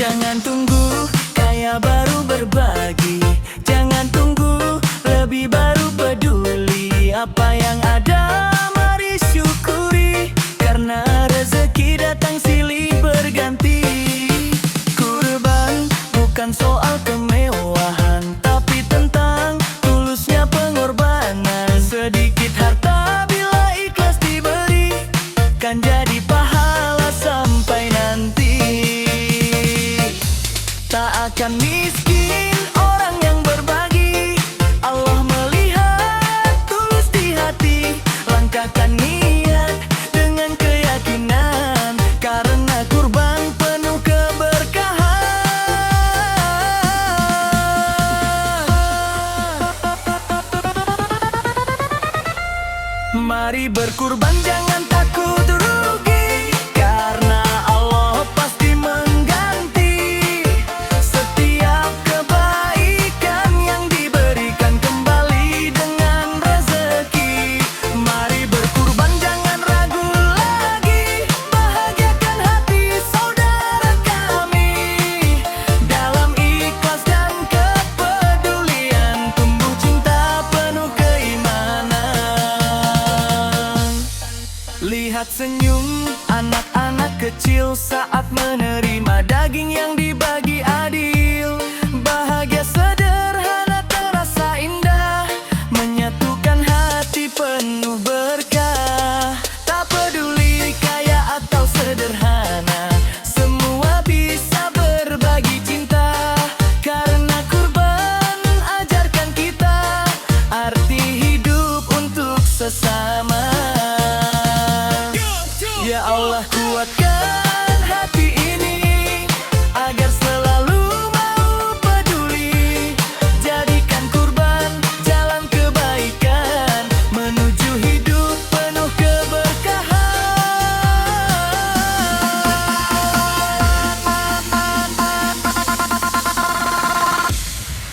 Jangan tunggu kaya baru berbagi, jangan tunggu lebih baru peduli. Apa yang ada mari syukuri, karena rezeki datang silih berganti. Kurban bukan soal kemewahan, tapi tentang tulusnya pengorbanan. Sedikit harta bila ikhlas diberi, kan jadi pahala sampai nanti. Tak akan miskin orang yang berbagi, Allah melihat tulus di hati. Langkahkan niat dengan keyakinan, karena kurban penuh keberkahan. Mari berkurban jangan takut rugi, karena Allah pasti mengganti. Setiap kebaikan yang diberikan kembali dengan rezeki. Mari berkurban jangan ragu lagi, bahagiakan hati saudara kami. Dalam ikhlas dan kepedulian tumbuh cinta penuh keimanan. Lihat senyum anak-anak kecil saat menerima daging yang dibagi adil. Bahagia sederhana terasa indah, menyatukan hati penuh berkah. Tak peduli kaya atau sederhana, semua bisa berbagi cinta. Karena kurban ajarkan kita arti hidup untuk sesama. Ya Allah, kuatkan hati ini agar selalu mau peduli. Jadikan kurban jalan kebaikan menuju hidup penuh keberkahan.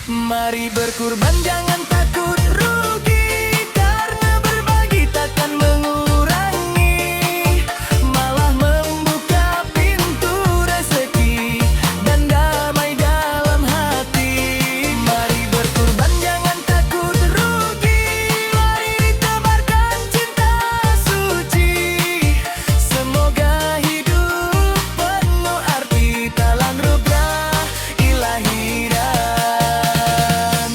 Mari berkurban jangan takut rugi, karena berbagi takkan mengurangi, malah membuka pintu rezeki dan damai dalam hati. Mari berkurban jangan takut rugi, mari tebarkan cinta suci. Semoga hidup penuh arti dalam rubrah ilahi dan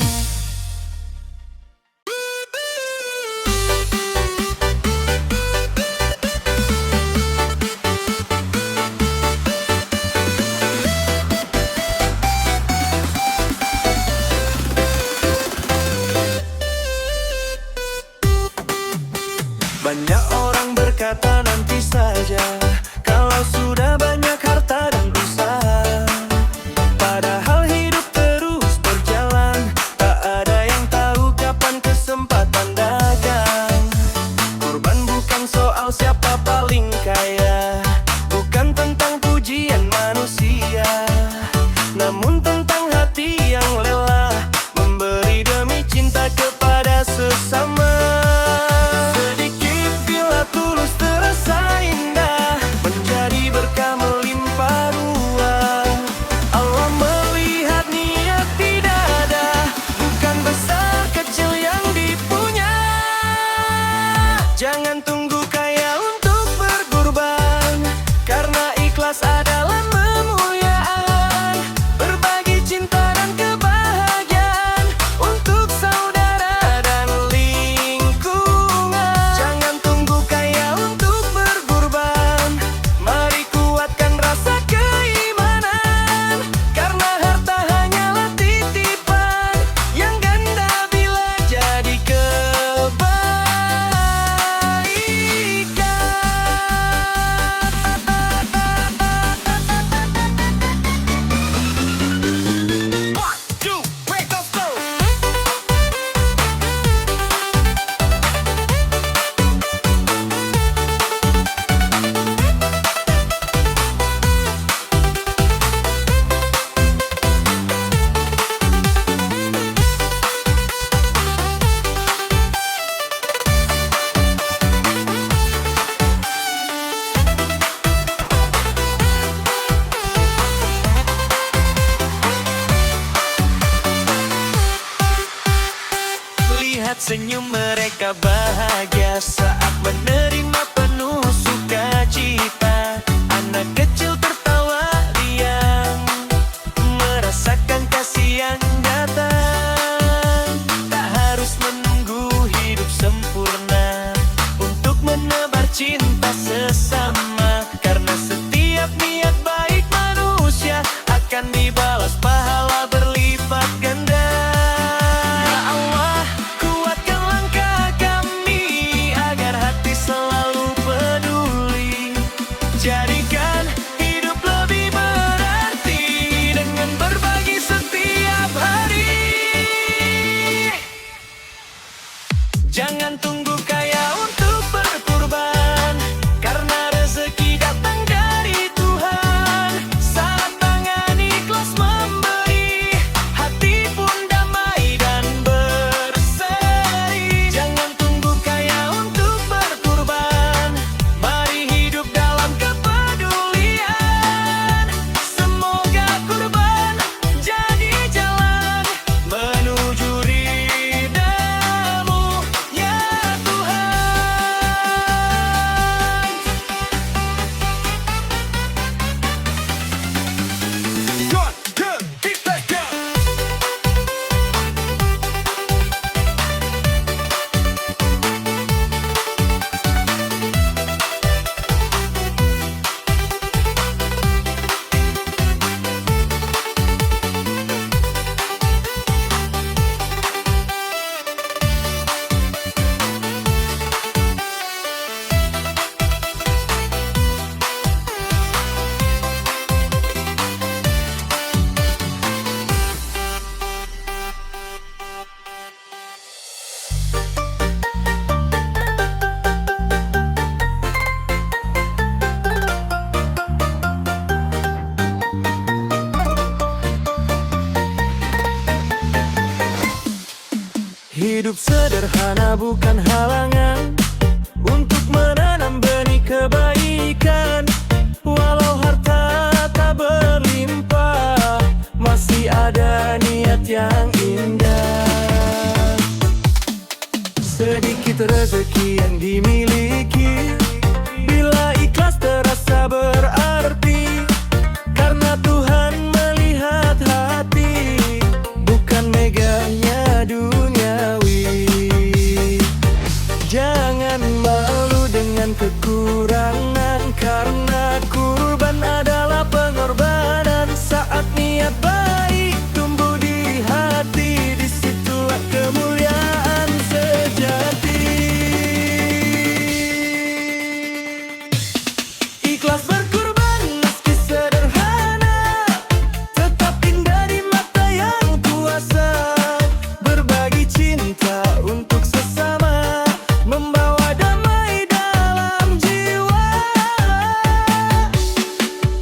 Senyum mereka bahagia saat menerima penuh sukacita. Anak kecil tertawa riang, merasakan kasih yang datang. Tak harus menunggu hidup sempurna untuk menebar cinta sesama, karena setiap niat baik manusia akan dibalas pahala berlipat ganda. Ya Allah, kuatkan langkah kami agar hati selalu peduli. Jadikan hidup lebih berarti dengan berbagi setiap hari. Jangan tunggu kaya untuk berkorban, karena rezeki datang dari Tuhan. Saat tangan ikhlas memberi, hati pun damai dan berseri. Jangan tunggu kaya untuk berkorban, mari hidup dalam kepedulian. Semoga kurban jadi jalan menuju ridhamu, ya Tuhan. 1, 2, 3, let's go. Hidup sederhana bukan halangan untuk menanam benih kebaikan. Walau harta tak berlimpah, masih ada niat yang indah. Sedikit rezeki yang dimiliki, bila ikhlas terasa berarti, karena Tuhan melihat hati, bukan megahnya duniawi. Jangan malu dengan kekurangan, karena kurban adalah pengorbanan. Saat niat baik tumbuh di hati, disitulah kemuliaan sejati. Ikhlas berkorban meski sederhana, tetap indah di mata yang kuasa. Berbagi cinta untuk sesama, membawa damai dalam jiwa.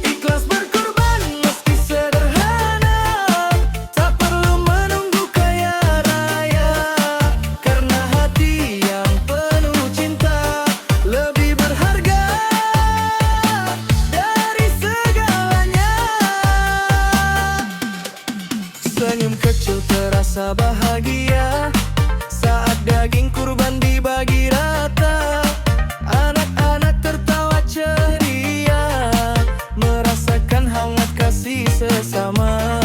Ikhlas berkorban meski sederhana, tak perlu menunggu kaya raya, karena hati yang penuh cinta lebih berharga dari segalanya. Senyum kecil terasa bahagia saat daging kurban dibagi rata. Anak-anak tertawa ceria, merasakan hangat kasih sesama.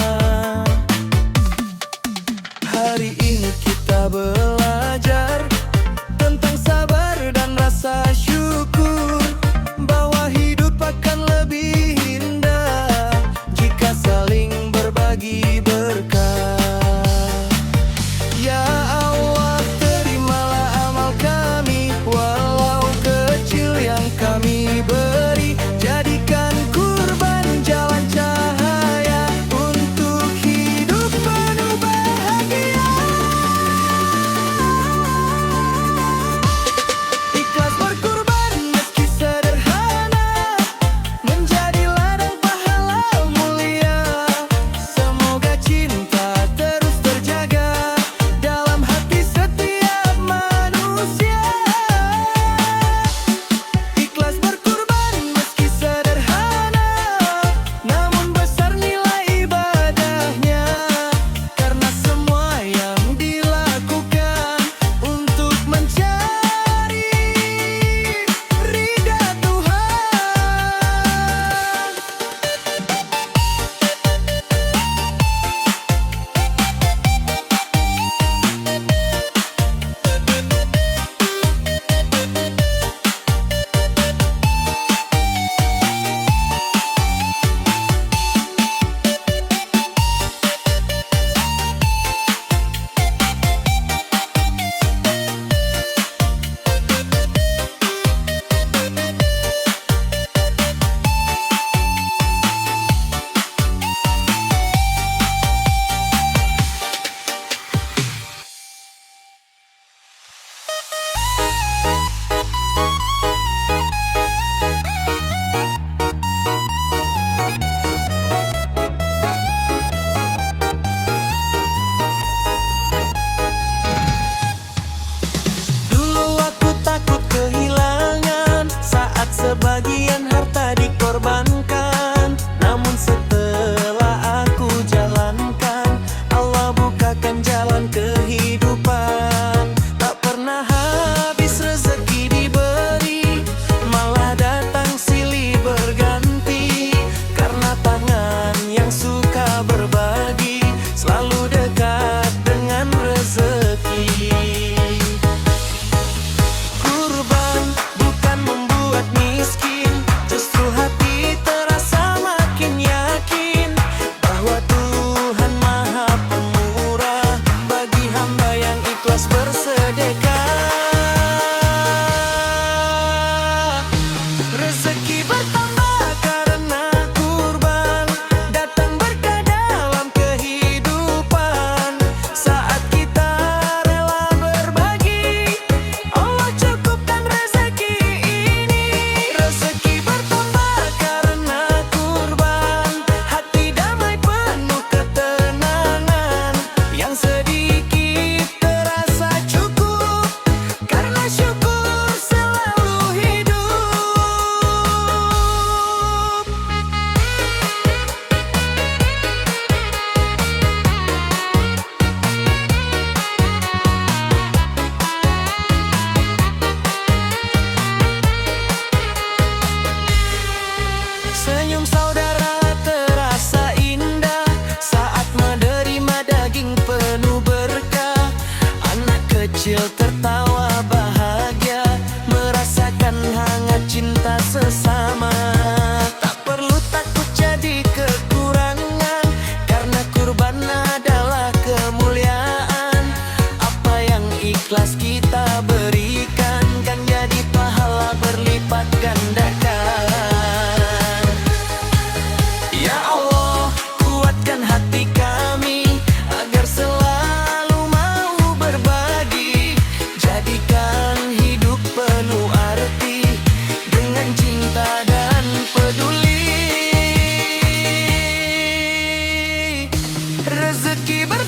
Hari ini kita belajar tentang sabar dan rasa syukur, bahwa hidup akan lebih indah jika saling berbagi berkah. Ya Allah, terimalah amal kami. rezeki berkah.